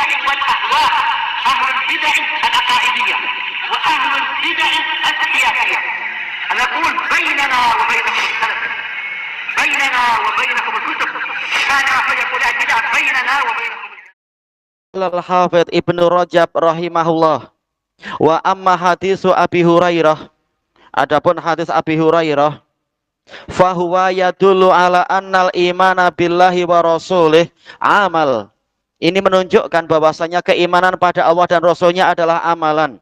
البدع والأهواء، أهل البدع العقائدية وأهل البدع السياسية. نقول بيننا وبينكم السلف، بيننا وبينكم الكتب، كان فيقول البدع بيننا وبينكم. Al-Hafidz Ibnu Rajab rahimahullah. Wa amma hadisu Abi Hurairah, adapun hadis Abi Hurairah, fahuwa yadullu ala annal imana billahi wa rasulih amal. Ini menunjukkan bahwasanya keimanan pada Allah dan Rasulnya adalah amalan.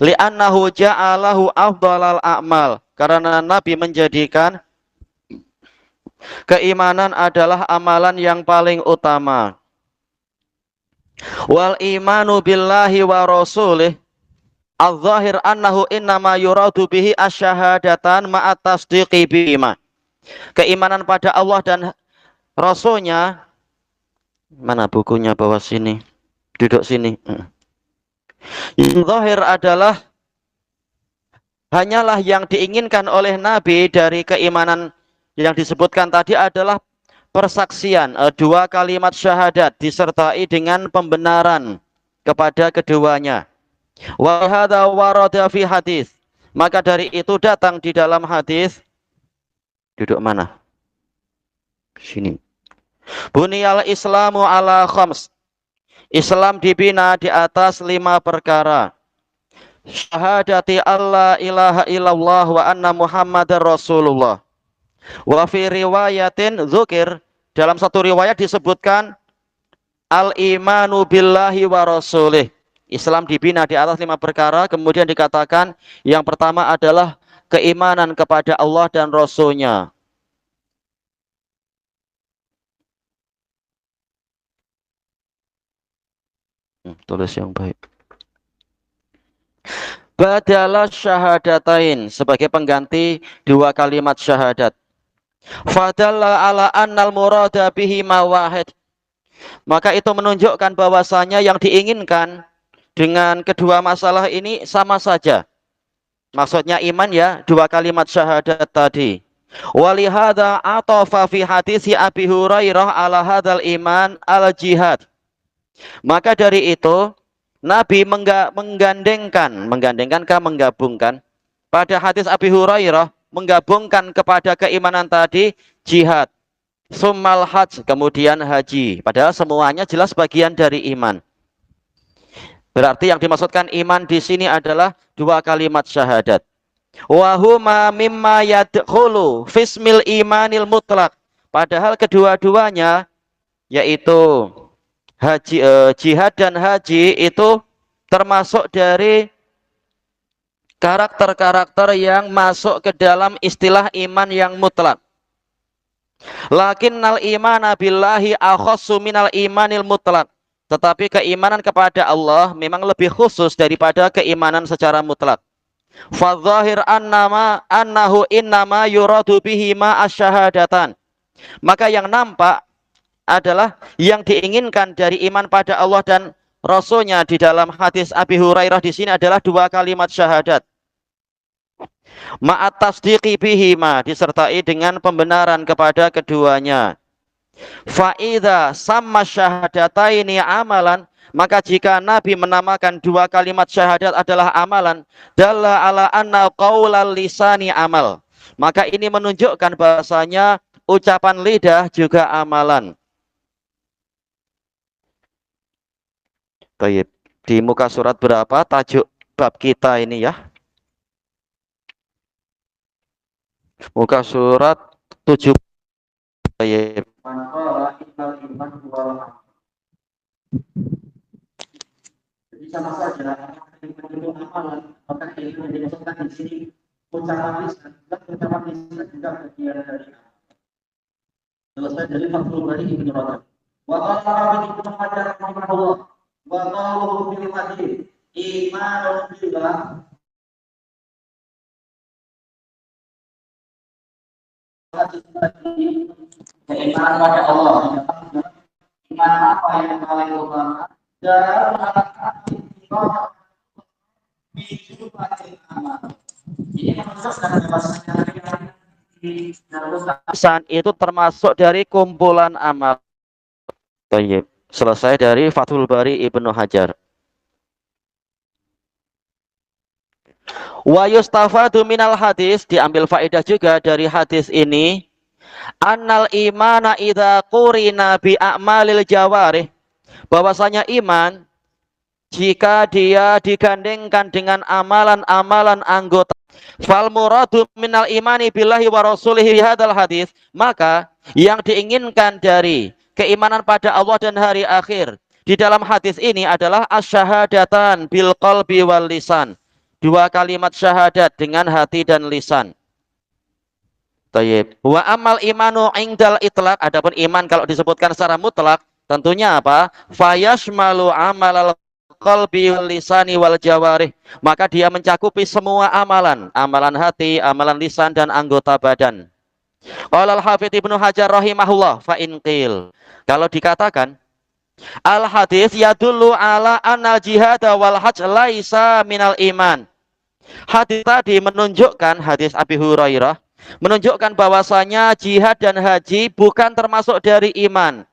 Li'annahu ja'alahu afdalal a'mal, karena Nabi menjadikan keimanan adalah amalan yang paling utama. Wal imanu billahi wa rasulih al-zahir annahu innama yuradu bihi asyhadatan ma'at tasdiqi bima. Keimanan pada Allah dan Rasulnya, mana bukunya, bawah sini, duduk sini. Yang zahir adalah hanyalah yang diinginkan oleh Nabi dari keimanan yang disebutkan tadi adalah persaksian, dua kalimat syahadat disertai dengan pembenaran kepada keduanya. Wa hadza warada fi hadis. Maka dari itu datang di dalam hadis. Duduk mana? Sini. Buniyal Islamu ala khams. Islam dibina di atas 5 perkara. Syahadati alla ilaha illallah wa anna Muhammadar Rasulullah. Wa fi riwayatin dzukir, dalam satu riwayat disebutkan al-imanu billahi wa rasulih. Islam dibina di atas 5 perkara, kemudian dikatakan yang pertama adalah keimanan kepada Allah dan Rasulnya. Tulis yang baik. Badala syahadatain, sebagai pengganti 2 kalimat syahadat. Fadalla ala annal murada bihi mawahid. Maka itu menunjukkan bahwasanya yang diinginkan dengan kedua masalah ini sama saja. Maksudnya iman ya, 2 kalimat syahadat tadi. Walihada atafa fi hadis Abi Hurairah ala hadzal iman al jihad. Maka dari itu Nabi menggabungkan pada hadis Abi Hurairah, menggabungkan kepada keimanan tadi jihad, summal hajj, kemudian haji. Padahal semuanya jelas bagian dari iman. Berarti yang dimaksudkan iman di sini adalah 2 kalimat syahadat. Wa huma mimma yadkhulu fismil imanil mutlaq. Padahal kedua-duanya yaitu haji, jihad dan haji itu termasuk dari karakter-karakter yang masuk ke dalam istilah iman yang mutlak. Lakinnal imana billahi akhassu minal imanil mutlak. Tetapi keimanan kepada Allah memang lebih khusus daripada keimanan secara mutlak. Fadzahir annahu innama yuradu bihi ma asyhadatan. Maka yang nampak adalah yang diinginkan dari iman pada Allah dan Rasulnya di dalam hadis Abi Hurairah di sini adalah 2 kalimat syahadat. Ma'at tasdiqi bihima, disertai dengan pembenaran kepada keduanya. Fa'idha sama syahadataini amalan, maka jika Nabi menamakan 2 kalimat syahadat adalah amalan, dalla ala anna qaulal lisani amal. Maka ini menunjukkan bahasanya ucapan lidah juga amalan. Baik, di muka surat berapa tajuk bab kita ini ya? Muka surat 7. Baik. Jadi sama saja amalan, maka itu dimaksudkan di sini ucapan lisan juga bagian dari selesai dari makhluk dari Ibnu Rajab. Wa qala Ibnu Hajar rahimahullah wa qawluhu bil hadis imanun billah keimanan pada Allah, iman apa yang paling utama dalam Lisan itu termasuk dari kumpulan amal. Baik. Selesai dari Fathul Bari Ibnu Hajar. Wa yustafadu minal hadis, diambil faedah juga dari hadis ini, annal imana idza qurina bi a'malil jawarih, bahwasanya iman jika dia digandengkan dengan amalan-amalan anggota, fal muradu minal imani billahi wa rasulihi hadal hadis, maka yang diinginkan dari keimanan pada Allah dan hari akhir di dalam hadis ini adalah asyhadatan bil qalbi wal lisan, dua kalimat syahadat dengan hati dan lisan. Tayyib. Wa amal imanu indal itlaq, adapun iman kalau disebutkan secara mutlak tentunya apa? Fayashmalu amalal qalbi wal lisani wal jawarih, maka dia mencakupi semua amalan, amalan hati, amalan lisan dan anggota badan. Qala al-Hafidz Ibnu Hajar rahimahullah, fa in qil, kalau dikatakan al hadis yadullu ala anal jihad wal hajj laisa minal iman. Hadis tadi menunjukkan, hadis Abi Hurairah menunjukkan bahwasanya jihad dan haji bukan termasuk dari iman.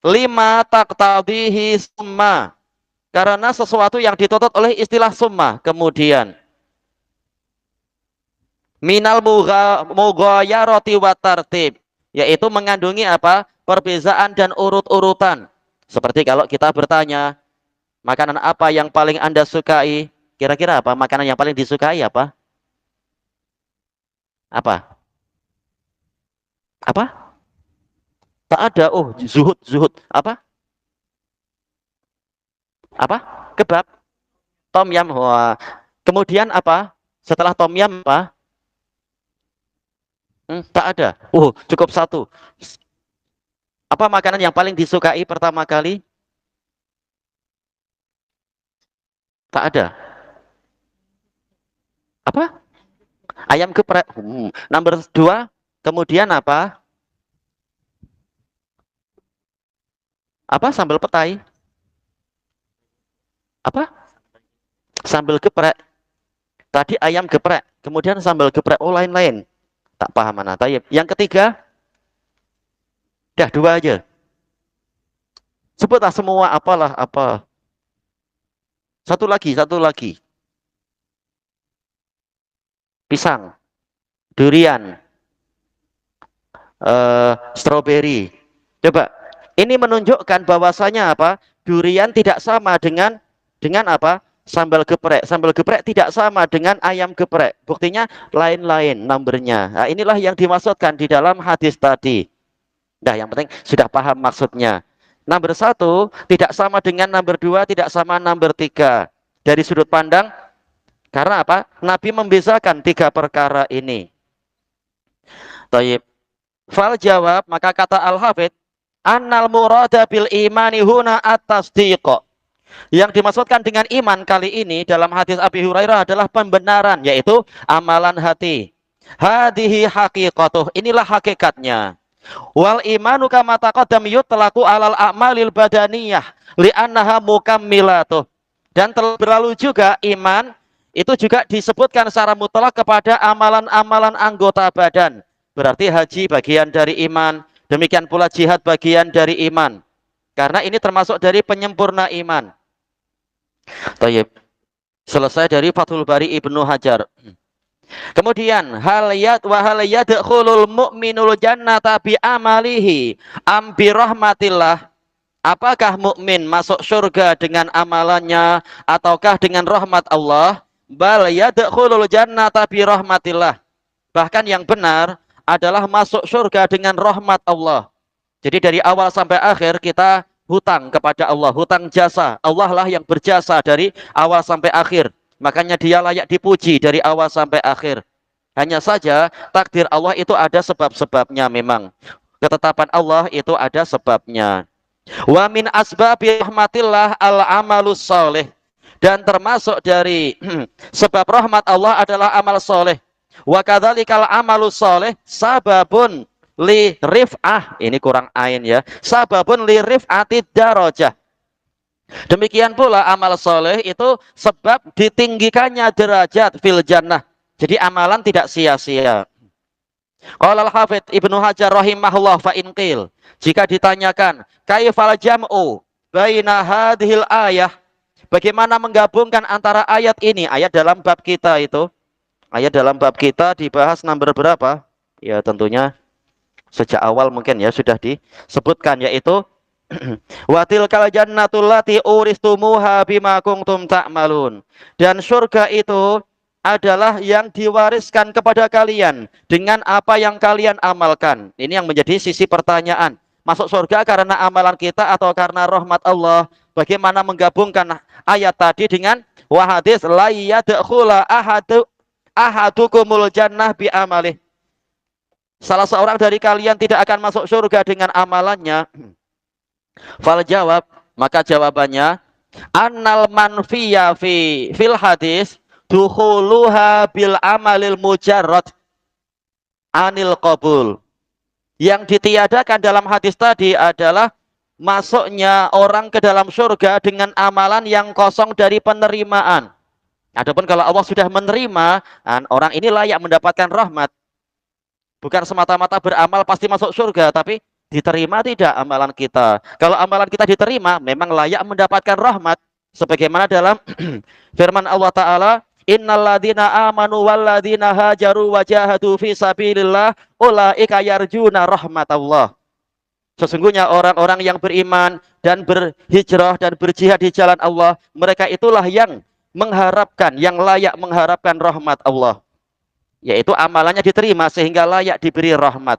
Lima taqtadihi summa, karena sesuatu yang dituntut oleh istilah summa. Kemudian minal mughayarati wa tartib, yaitu mengandungi apa? Perbezaan dan urut-urutan. Seperti kalau kita bertanya, makanan apa yang paling Anda sukai? Kira-kira apa makanan yang paling disukai apa? Apa? Apa? Tak ada. Oh, zuhud, zuhud. Apa? Apa? Kebab. Tom yam. Wah. Kemudian apa? Setelah tom yam apa? Tak ada. Cukup satu. Apa makanan yang paling disukai pertama kali? Tak ada. Apa? Ayam geprek. Nomor 2. Kemudian apa? Apa? Sambal petai. Apa? Sambal geprek. Tadi ayam geprek. Kemudian sambal geprek. Oh, lain-lain. Tak paham mana. Yang ketiga. Dah 2 aja. Sebutlah semua apalah apa. Satu lagi. Pisang, durian, stroberi. Coba, ini menunjukkan bahwasanya apa? Durian tidak sama dengan apa? Sambal geprek. Sambal geprek tidak sama dengan ayam geprek. Buktinya lain-lain numbernya. Nah, inilah yang dimaksudkan di dalam hadis tadi. Nah, yang penting sudah paham maksudnya. Nomor 1 tidak sama dengan nomor 2, tidak sama nomor 3. Dari sudut pandang, karena apa? Nabi membezakan 3 perkara ini. Taib. Fal jawab, maka kata Al-Hafidz, annal murada bil imani huna at-tasdiq. Yang dimaksudkan dengan iman kali ini dalam hadis Abi Hurairah adalah pembenaran, yaitu amalan hati. Hadihi haqiqatuh, inilah hakikatnya. Wal imanu kama taqaddam yutlaqu alal a'malil badaniyah li'annaha mukammilatuh. Dan telah berlalu juga iman itu juga disebutkan secara mutlak kepada amalan-amalan anggota badan. Berarti haji bagian dari iman, demikian pula jihad bagian dari iman. Karena ini termasuk dari penyempurna iman. Tayyib. Selesai dari Fathul Bari Ibnu Hajar. Kemudian hal yadkhulul mu'minul jannata bi amalihi am bi rahmatillah. Apakah mukmin masuk surga dengan amalannya ataukah dengan rahmat Allah? Bal yadkhulul jannata bi rahmatillah. Bahkan yang benar adalah masuk surga dengan rahmat Allah. Jadi dari awal sampai akhir kita hutang kepada Allah, hutang jasa. Allah lah yang berjasa dari awal sampai akhir. Makanya dia layak dipuji dari awal sampai akhir. Hanya saja takdir Allah itu ada sebab-sebabnya memang. Ketetapan Allah itu ada sebabnya. Wa min asbabi rahmatillah al-amalus soleh. Dan termasuk dari sebab rahmat Allah adalah amal soleh. Wa kadzalikal amalus soleh sababun li rif'ah. Ini kurang ain ya. Sababun li rif'atid darajah. Demikian pula amal soleh itu sebab ditinggikannya derajat fil jannah. Jadi amalan tidak sia-sia. Qala al-Hafidz Ibnu Hajar rahimahullah fa in qil, jika ditanyakan kaifal jam'u baina hadhil ayah, bagaimana menggabungkan antara ayat ini, ayat dalam bab kita itu, ayat dalam bab kita dibahas nomor berapa? Ya tentunya sejak awal mungkin ya sudah disebutkan, yaitu wa tilkal jannatul lati uristumuha bima kuntum ta'malun, dan surga itu adalah yang diwariskan kepada kalian dengan apa yang kalian amalkan. Ini yang menjadi sisi pertanyaan. Masuk surga karena amalan kita atau karena rahmat Allah? Bagaimana menggabungkan ayat tadi dengan wahadis la yadkhula ahadukumul jannah bi amalih. Salah seorang dari kalian tidak akan masuk surga dengan amalannya. Fal jawab, maka jawabannya annal manfiya fil hadis dukhuluha bil amalil mujarrad anil qabul. Yang ditiadakan dalam hadis tadi adalah masuknya orang ke dalam surga dengan amalan yang kosong dari penerimaan. Adapun kalau Allah sudah menerima, orang ini layak mendapatkan rahmat. Bukan semata-mata beramal pasti masuk surga, tapi diterima tidak amalan kita. Kalau amalan kita diterima, memang layak mendapatkan rahmat. Sebagaimana dalam firman Allah Ta'ala, innalladzina amanu walladzina hajaru wajahadu fi sabilillah ulaika yarjuna rahmatallah. Sesungguhnya orang-orang yang beriman dan berhijrah dan berjihad di jalan Allah, mereka itulah yang mengharapkan, yang layak mengharapkan rahmat Allah. Yaitu amalannya diterima sehingga layak diberi rahmat.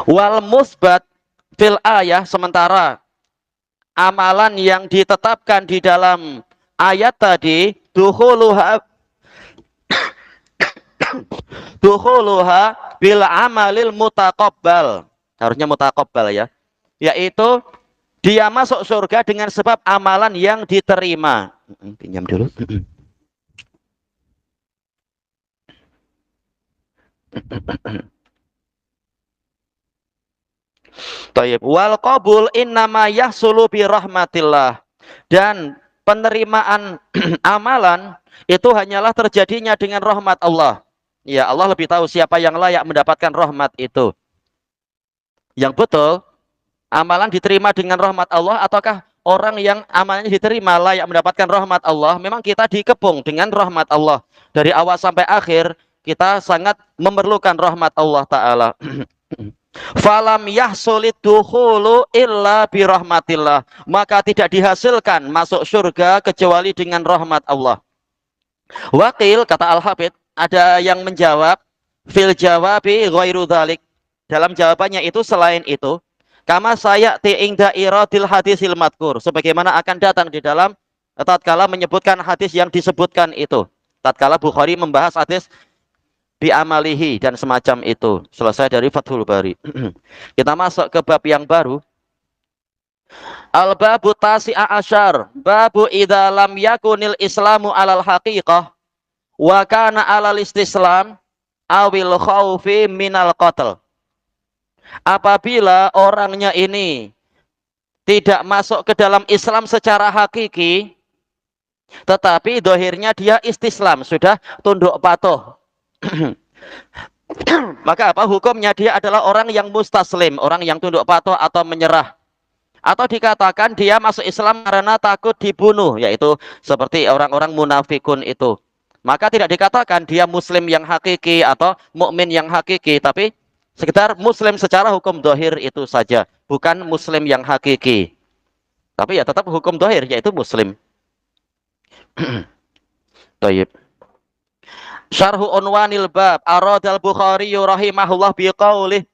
Wal musbat fil ayah, sementara amalan yang ditetapkan di dalam ayat tadi dukhuluha bil amalil mutaqabbal, harusnya mutaqabbal ya, yaitu dia masuk surga dengan sebab amalan yang diterima. Pinjam dulu. Tayyib. Wal qabul innama yahsulu bi rahmatillah, dan penerimaan amalan itu hanyalah terjadinya dengan rahmat Allah. Ya, Allah lebih tahu siapa yang layak mendapatkan rahmat itu. Yang betul, amalan diterima dengan rahmat Allah ataukah orang yang amalannya diterima layak mendapatkan rahmat Allah? Memang kita dikepung dengan rahmat Allah. Dari awal sampai akhir kita sangat memerlukan rahmat Allah Ta'ala. Falam yahsulit dukhulu illa birahmatillah, maka tidak dihasilkan masuk surga kecuali dengan rahmat Allah. Wakil, kata Al-Hafidz, ada yang menjawab fil jawabi ghairu dzalik, dalam jawabannya itu selain itu, kama sayati inda iradil hadisil madkur, sebagaimana akan datang di dalam tatkala menyebutkan hadis yang disebutkan itu, tatkala Bukhari membahas hadis bi amalihi dan semacam itu. Selesai dari Fathul Bari. Kita masuk ke bab yang baru. Al-babu tasi'a asyar, babu idza lam yakunil islamu alal haqiqah wa kana alal istislam awil khaufi minal qatl. Apabila orangnya ini tidak masuk ke dalam Islam secara hakiki, tetapi dohirnya dia istislam, sudah tunduk patuh, maka apa hukumnya? Dia adalah orang yang mustaslim, orang yang tunduk patuh atau menyerah. Atau dikatakan dia masuk Islam karena takut dibunuh, yaitu seperti orang-orang munafikun itu. Maka tidak dikatakan dia muslim yang hakiki atau mukmin yang hakiki, tapi sekedar muslim secara hukum dohir itu saja, bukan muslim yang hakiki. Tapi ya tetap hukum dohir, yaitu muslim. Tayyib. Syarhu unwanil bab aradal Bukhari rahimahullah biqaulih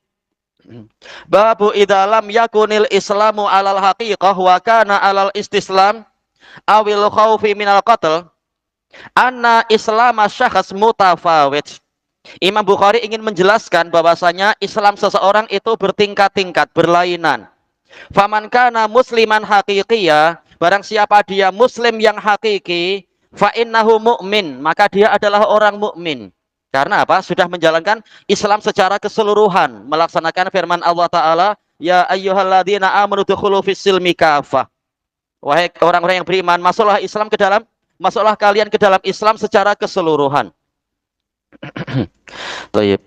babu idza lam yakunil islamu alal haqiqah wa kana alal istislam awil khaufi minal qatl anna islam syakhs mutafawit. Imam Bukhari ingin menjelaskan bahwasanya Islam seseorang itu bertingkat-tingkat, berlainan. Faman kana musliman haqiqiyya, barang siapa dia muslim yang hakiki, fa innahu mu'min, maka dia adalah orang mukmin. Karena apa? Sudah menjalankan Islam secara keseluruhan, melaksanakan firman Allah Ta'ala, ya ayyuhalladzina amanu dukhulu fis-silmi kafah. Wahai orang-orang yang beriman, masuklah kalian ke dalam Islam secara keseluruhan. Tayyib.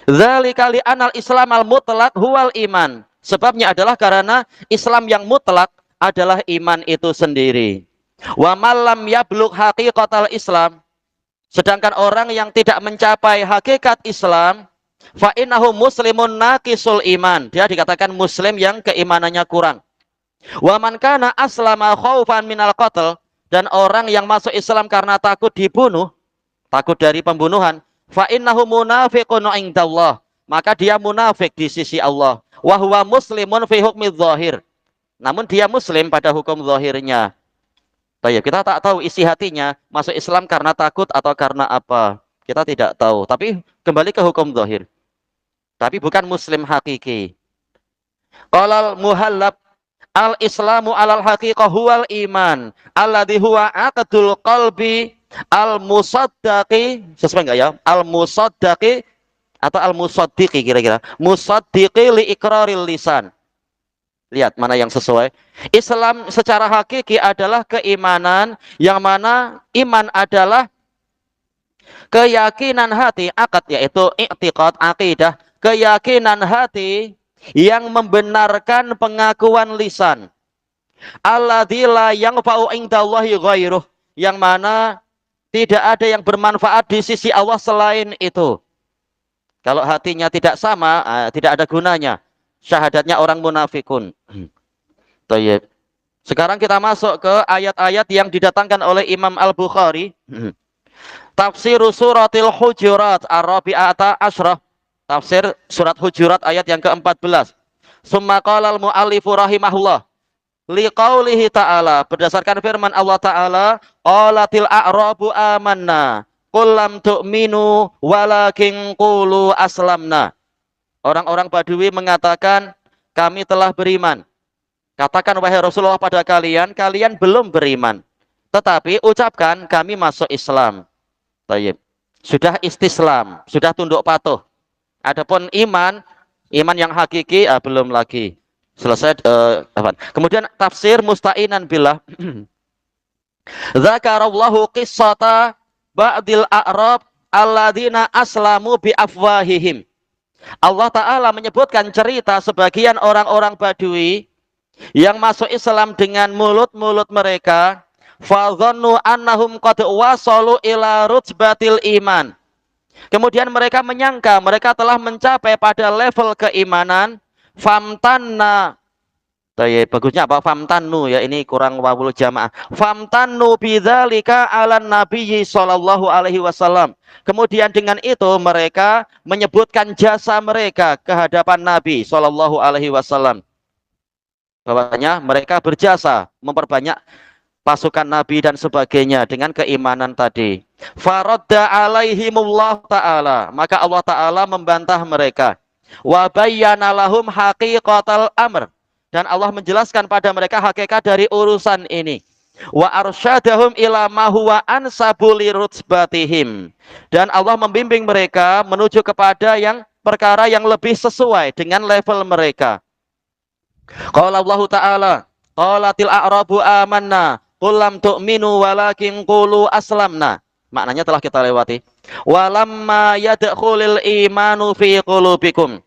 Dzalika li anal Islam al mutlaq huwal iman. Sebabnya adalah karena Islam yang mutlak adalah iman itu sendiri. Wa malam yablugh haqiqatal Islam. Sedangkan orang yang tidak mencapai hakikat Islam, fa innahu muslimun naqisul iman. Dia dikatakan muslim yang keimanannya kurang. Wa man kana aslama khaufan minal qatl, dan orang yang masuk Islam karena takut dibunuh, takut dari pembunuhan, fa innahu munafiqun indallah, maka dia munafik di sisi Allah. Wa huwa muslimun fi hukmi dzahir. Namun dia muslim pada hukum zahirnya. Baik, kita tak tahu isi hatinya masuk Islam karena takut atau karena apa. Kita tidak tahu, tapi kembali ke hukum zahir. Tapi bukan muslim hakiki. Qalal muhallab al-islamu alal haqiqah huwal iman alladhi huwa aqdul qalbi al-musaddaqi, sesuai enggak ya? Al-musaddaqi atau al-musaddiqi kira-kira. Musaddiqi li iqraril lisan. Lihat mana yang sesuai. Islam secara hakiki adalah keimanan yang mana iman adalah keyakinan hati, akad yaitu i'tiqad, akidah, keyakinan hati yang membenarkan pengakuan lisan. Alladzi la yanfa'u indallahi ghairuh, yang mana tidak ada yang bermanfaat di sisi Allah selain itu. Kalau hatinya tidak sama, tidak ada gunanya. Syahadatnya orang munafikun. Tayyib. Sekarang kita masuk ke ayat-ayat yang didatangkan oleh Imam Al-Bukhari. Tafsir suratil Hujurat ar-Rabi'ata Ashrah. Tafsir surat Hujurat ayat yang ke-14. Summa qala al-mu'allifu rahimahullah. Liqaulihi ta'ala, berdasarkan firman Allah Ta'ala, qalatil a'rabu amanna qul lam tu'minu walakin qulu aslamna. Orang-orang Badui mengatakan, kami telah beriman. Katakan wahai Rasulullah pada kalian, kalian belum beriman. Tetapi ucapkan, kami masuk Islam. Tayyib. Sudah istislam, sudah tunduk patuh. Adapun iman yang hakiki, belum lagi. Selesai. Kemudian tafsir musta'inan billah. Zakarallahu qissata ba'dil a'rab alladzina aslamu bi afwahihim. Allah Ta'ala menyebutkan cerita sebagian orang-orang Badui yang masuk Islam dengan mulut-mulut mereka. Fadhannu annahum qad wasalu ila rutbatil iman. Kemudian mereka menyangka mereka telah mencapai pada level keimanan. Famtanna. Bagusnya apa? Famtannu ya, ini kurang wawul jamaah. Famtannu bidzalika 'alan nabiyyi sallallahu alaihi wasallam. Kemudian dengan itu mereka menyebutkan jasa mereka ke hadapan Nabi sallallahu alaihi wasallam. Bahwasanya mereka berjasa memperbanyak pasukan Nabi dan sebagainya dengan keimanan tadi. Faradda alaihimullah ta'ala, maka Allah Ta'ala membantah mereka. Wa bayyana lahum haqiqatal amr, dan Allah menjelaskan pada mereka hakikat dari urusan ini. Wa arsyadahum ila ma huwa ansabu lirutbatihim, dan Allah membimbing mereka menuju kepada yang perkara yang lebih sesuai dengan level mereka. Qala Allah Ta'ala, qalatil a'rabu amanna qul lam tu'minu walakin qulu aslamna. Maknanya telah kita lewati. Walamma yadkhulul imanu fi qulubikum.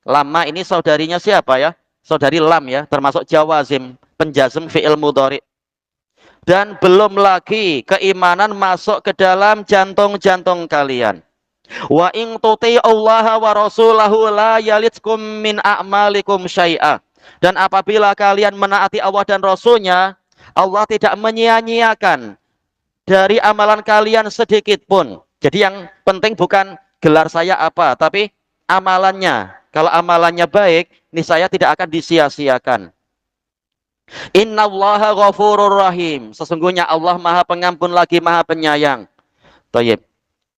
Lamma ini saudarinya siapa ya? Saudari lam ya, termasuk jawazim, penjazm fi'il mudhari. Dan belum lagi keimanan masuk ke dalam jantung-jantung kalian. Wa in tuti'ullaha wa rasulahu la yalitkum min a'malikum syai'a. Dan apabila kalian menaati Allah dan Rasulnya, Allah tidak menyia-nyiakan dari amalan kalian sedikit pun. Jadi yang penting bukan gelar saya apa, tapi amalannya. Kalau amalannya baik, niscaya tidak akan disia-siakan. Innallaha ghafurur rahim. Sesungguhnya Allah Maha Pengampun lagi Maha Penyayang. Thayyib.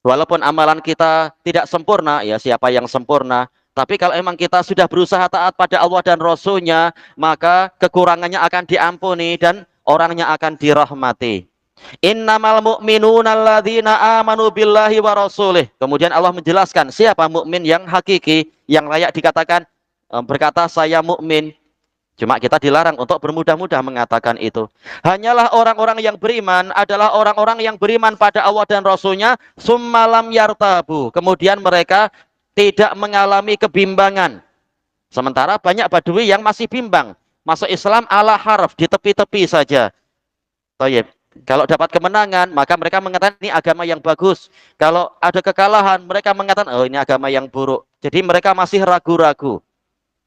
Walaupun amalan kita tidak sempurna, ya siapa yang sempurna? Tapi kalau emang kita sudah berusaha taat pada Allah dan Rasulnya, maka kekurangannya akan diampuni dan orangnya akan dirahmati. Innamal mu'minuna alladzina amanu billahi wa rasulih. Kemudian Allah menjelaskan siapa mukmin yang hakiki, yang layak dikatakan berkata saya mukmin. Cuma kita dilarang untuk bermudah-mudah mengatakan itu. Hanyalah orang-orang yang beriman adalah orang-orang yang beriman pada Allah dan Rasulnya, summalam yartabu. Kemudian mereka tidak mengalami kebimbangan. Sementara banyak Badui yang masih bimbang. Masuk Islam ala harf, di tepi-tepi saja. Tayyib. Kalau dapat kemenangan, maka mereka mengatakan ini agama yang bagus. Kalau ada kekalahan, mereka mengatakan, oh ini agama yang buruk. Jadi mereka masih ragu-ragu.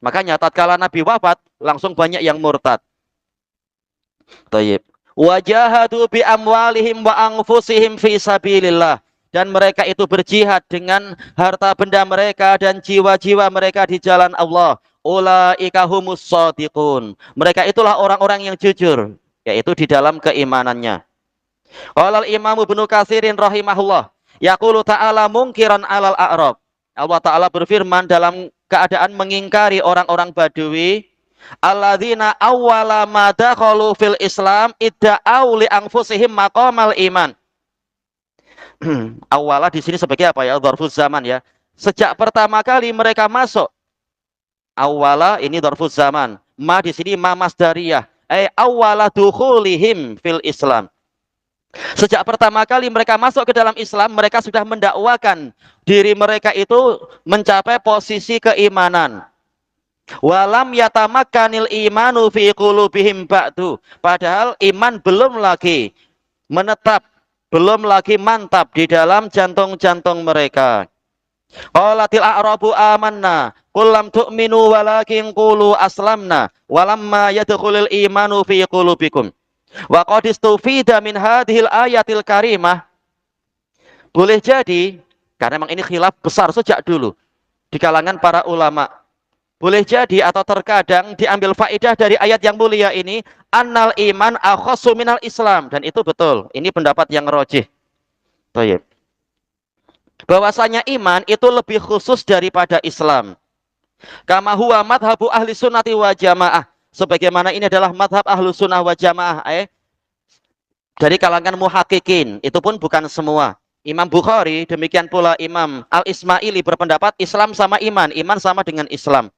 Makanya tatkala Nabi wafat, langsung banyak yang murtad. Tayyib. Wajahadu bi amwalihim wa anfusihim fi sabilillah. Dan mereka itu berjihad dengan harta benda mereka dan jiwa-jiwa mereka di jalan Allah. Ulaika humus shadiqun. Mereka itulah orang-orang yang jujur, yaitu di dalam keimanannya. Qala al-Imam Ibnu Katsirin rahimahullah, yaqulu ta'ala mungkiran 'alal a'rab. Allah Ta'ala berfirman dalam keadaan mengingkari orang-orang Badui, alladzina awwala ma dakhalu fil Islam idda'u li anfusihim maqamal iman. Awwala di sini sebagai apa ya? Dzarfuz zaman ya. Sejak pertama kali mereka masuk. Awwala ini dzarfuz zaman. Ma di sini ma masdariyah. Awwala dukhulihim fil Islam. Sejak pertama kali mereka masuk ke dalam Islam, mereka sudah mendakwakan diri mereka itu mencapai posisi keimanan. Walam yatamakkanil imanu fi qulubihim ba'du. Padahal iman belum lagi menetap, belum lagi mantap di dalam jantung-jantung mereka. Qalatil a'rabu amanna qul lam tu'minu walakin qulu aslamna walamma yadkhulul imanu fi qulubikum. Wa qad istufida min hadhil ayatil karimah. Boleh jadi, karena memang ini khilaf besar sejak dulu di kalangan para ulama. Boleh jadi atau terkadang diambil faidah dari ayat yang mulia ini, annal iman akhassu minal Islam, dan itu betul. Ini pendapat yang rajih. Baik. Bahwasanya iman itu lebih khusus daripada Islam. Kama huwa madhabu ahli sunnati wa jamaah. Sebagaimana ini adalah madhab ahlu sunnah wa jamaah. Dari kalangan muhakikin. Itu pun bukan semua. Imam Bukhari, demikian pula Imam Al-Ismaili berpendapat Islam sama iman. Iman sama dengan Islam.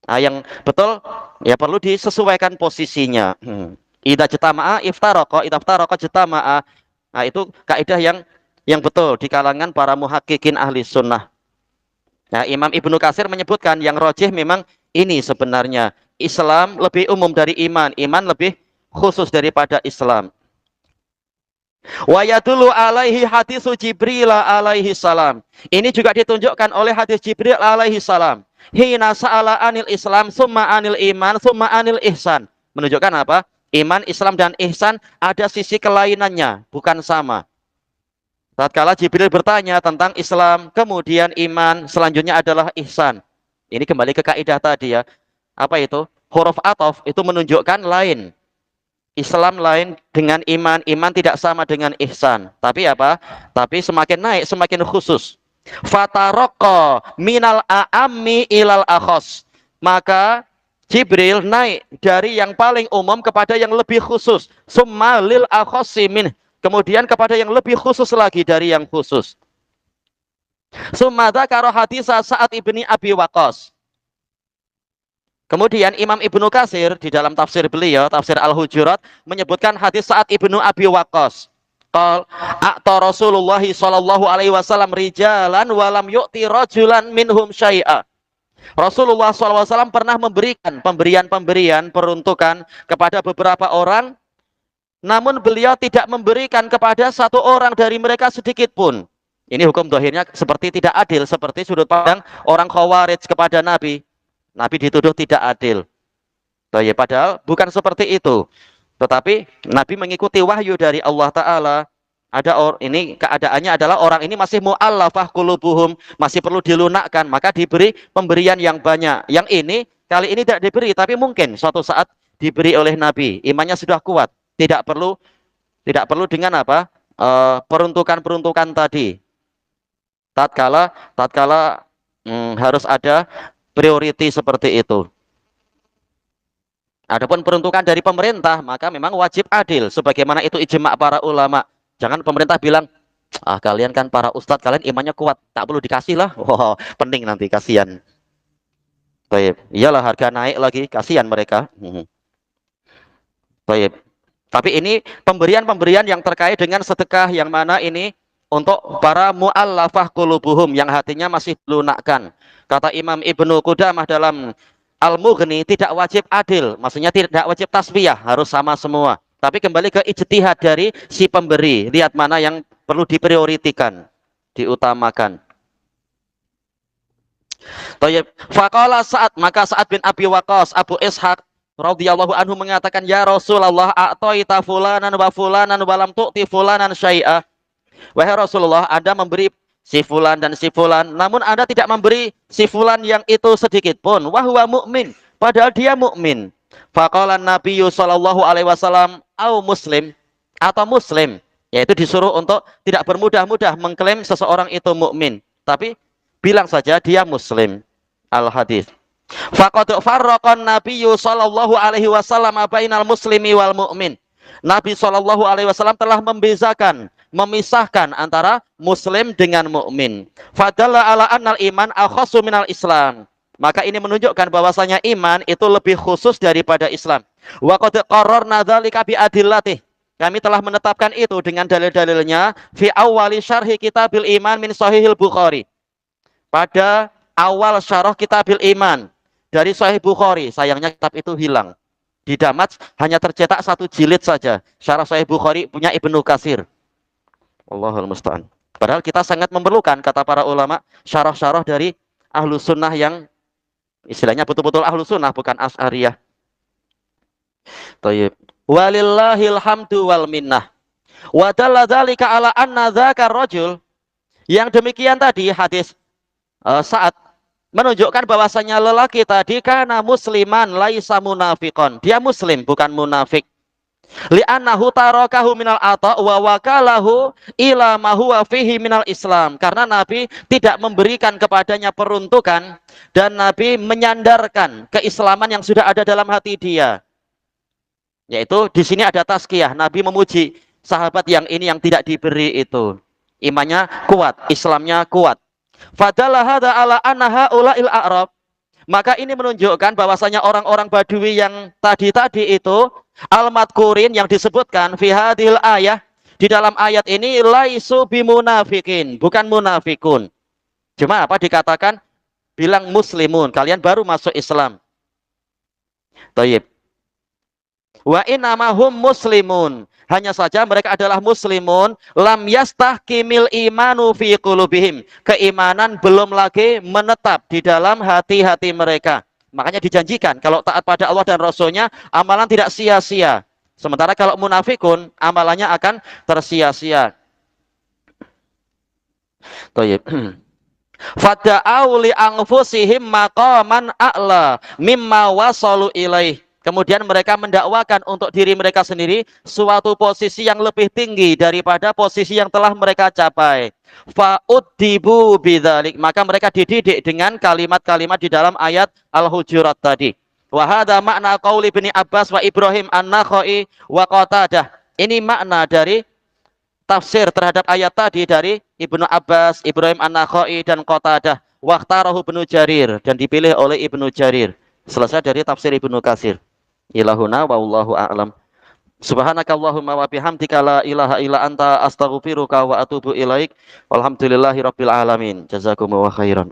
Nah, yang betul, ya perlu disesuaikan posisinya. Idza jatama'a iftaraqa, idza iftaraqa jatama'a. Nah, itu kaidah yang betul di kalangan para muhakikin ahli sunnah. Nah, Imam Ibnu Katsir menyebutkan yang rajih memang ini sebenarnya. Islam lebih umum dari iman. Iman lebih khusus daripada Islam. Wa yadullu alaihi hadisu Jibril alaihi salam. Ini juga ditunjukkan oleh hadis Jibril alaihi salam. Hina sa'ala anil Islam, summa anil iman, summa anil ihsan. Menunjukkan apa? Iman, Islam, dan ihsan ada sisi kelainannya, bukan sama. Tatkala Jibril bertanya tentang Islam, kemudian iman, selanjutnya adalah ihsan. Ini kembali ke kaidah tadi ya. Apa itu? Huruf ataf itu menunjukkan lain. Islam lain dengan iman, iman tidak sama dengan ihsan. Tapi apa? Tapi semakin naik, semakin khusus. Fataraqqa minal a'ammi ilal akhos. Maka Jibril naik dari yang paling umum kepada yang lebih khusus. Summa lil akhossi min. Kemudian kepada yang lebih khusus lagi dari yang khusus. Summa dzakara hadisa Sa'ad ibni Abi Waqqas. Kemudian Imam Ibnu Katsir di dalam tafsir beliau, tafsir Al-Hujurat, menyebutkan hadis Sa'ad ibnu Abi Waqqas. Qal a'ta Rasulullah sallallahu alaihi wasallam rijalan wa lam yu'ti rajulan minhum syai'a. Rasulullah SAW pernah memberikan pemberian-pemberian peruntukan kepada beberapa orang, namun beliau tidak memberikan kepada satu orang dari mereka sedikit pun. Ini hukum dohirnya seperti tidak adil, seperti sudut pandang orang Khawarij kepada Nabi. Nabi dituduh tidak adil. Padahal bukan seperti itu. Tetapi Nabi mengikuti wahyu dari Allah Ta'ala. Ini keadaannya adalah orang ini masih mu'allafah qulubuhum, masih perlu dilunakkan, maka diberi pemberian yang banyak. Yang ini kali ini tidak diberi, tapi mungkin suatu saat diberi oleh Nabi. Imannya sudah kuat, tidak perlu dengan apa? Peruntukan-peruntukan tadi. Tatkala harus ada priority seperti itu. Adapun peruntukan dari pemerintah, maka memang wajib adil. Sebagaimana itu ijma' para ulama. Jangan pemerintah bilang, kalian kan para ustadz, kalian imannya kuat, tak perlu dikasih lah. Wow, pening nanti, kasihan. Baik, iyalah harga naik lagi, kasihan mereka. Baik. Tapi ini pemberian-pemberian yang terkait dengan sedekah yang mana ini untuk para mu'allafah qulubuhum yang hatinya masih lunakkan. Kata Imam Ibnu Qudamah dalam Al-Mughni, tidak wajib adil, maksudnya tidak wajib tasfiyah, harus sama semua. Tapi kembali ke ijtihad dari si pemberi, lihat mana yang perlu diprioritikan, diutamakan. Tayyib. Faqala Sa'ad, maka Sa'ad bin Abi Waqqas, Abu Ishaq radhiyallahu anhu mengatakan, ya Rasulullah, a'taita fulanan wa fulanan wa lam tu'ti fulanan syai'ah. Wahai Rasulullah, Anda memberi si fulan dan si fulan, namun Anda tidak memberi si fulan yang itu sedikit pun. Wahwa mu'min, padahal dia mukmin. Faqala Nabi sallallahu alaihi wasallam, au muslim, atau muslim, yaitu disuruh untuk tidak bermudah-mudah mengklaim seseorang itu mukmin, tapi bilang saja dia muslim. Al-hadis. Faqad farraqan Nabiyyu sallallahu alaihi wasallam bainal muslimi wal mu'min. Nabi sallallahu alaihi wasallam telah membezakan, memisahkan antara muslim dengan mukmin. Fadalla ala annal iman akhassu minal Islam. Maka ini menunjukkan bahwasanya iman itu lebih khusus daripada Islam. Wa qad qarrarna dzalika bi adillatih. Kami telah menetapkan itu dengan dalil-dalilnya fi awwali syarhi kitabil iman min sahihil Bukhari. Pada awal syarah kitabil iman dari Sahih Bukhari. Sayangnya kitab itu hilang. Di Damas hanya tercetak 1 jilid saja. Syarah Sahih Bukhari punya Ibnu Katsir. Allahul musta'an. Padahal kita sangat memerlukan, kata para ulama, syarah-syarah dari ahlu sunnah yang istilahnya betul-betul ahlu sunnah, bukan Asy'ariyah. Tayyib. Walillahil hamdu wal minnah. Wa dalla dzalika ala anna dzakar rajul. Yang demikian tadi hadis saat menunjukkan bahwasanya lelaki tadi karena musliman laisa munafiqon. Dia muslim, bukan munafik. Li'annahu tarakahu minal ata' wa wakalahu ila ma huwa fihi minal Islam. Karena Nabi tidak memberikan kepadanya peruntukan dan Nabi menyandarkan keislaman yang sudah ada dalam hati dia. Yaitu di sini ada tazkiyah. Nabi memuji sahabat yang ini yang tidak diberi itu. Imannya kuat, Islamnya kuat. Fadalla hadza ala anna haula'il a'rab. Maka ini menunjukkan bahwasanya orang-orang Badui yang tadi itu al-madkurin yang disebutkan fi hadhil ayah, di dalam ayat ini laisu bimunafikin, bukan munafikun. Cuma apa dikatakan? Bilang muslimun, kalian baru masuk Islam. Thayyib. Wa innamahum muslimun. Hanya saja mereka adalah muslimun, lam yastahkimil imanu fi qulubihim. Keimanan belum lagi menetap di dalam hati-hati mereka. Makanya dijanjikan kalau taat pada Allah dan Rasulnya, amalan tidak sia-sia. Sementara kalau munafikun, amalannya akan tersia-sia. Thayyib. Fada'au li anfusihim maqaman a'la mimma wasalu ilaih. Kemudian mereka mendakwakan untuk diri mereka sendiri suatu posisi yang lebih tinggi daripada posisi yang telah mereka capai. Fa'uddibu bidzalik, maka mereka dididik dengan kalimat-kalimat di dalam ayat Al-Hujurat tadi. Wa hadza makna qauli Ibnu Abbas wa Ibrahim An-Nakhai wa Qatadah. Ini makna dari tafsir terhadap ayat tadi dari Ibnu Abbas, Ibrahim An-Nakhai dan Qatadah. Waqtarahu Ibnu Jarir, dan dipilih oleh Ibnu Jarir. Selesai dari tafsir Ibnu Katsir. Ilahuna wallahu a'lam. Subhanakallahumma wa bihamdika la ilaha illa anta astaghfiruka wa atubu ilaik. Walhamdulillahi rabbil alamin. Jazakumullahu khairan.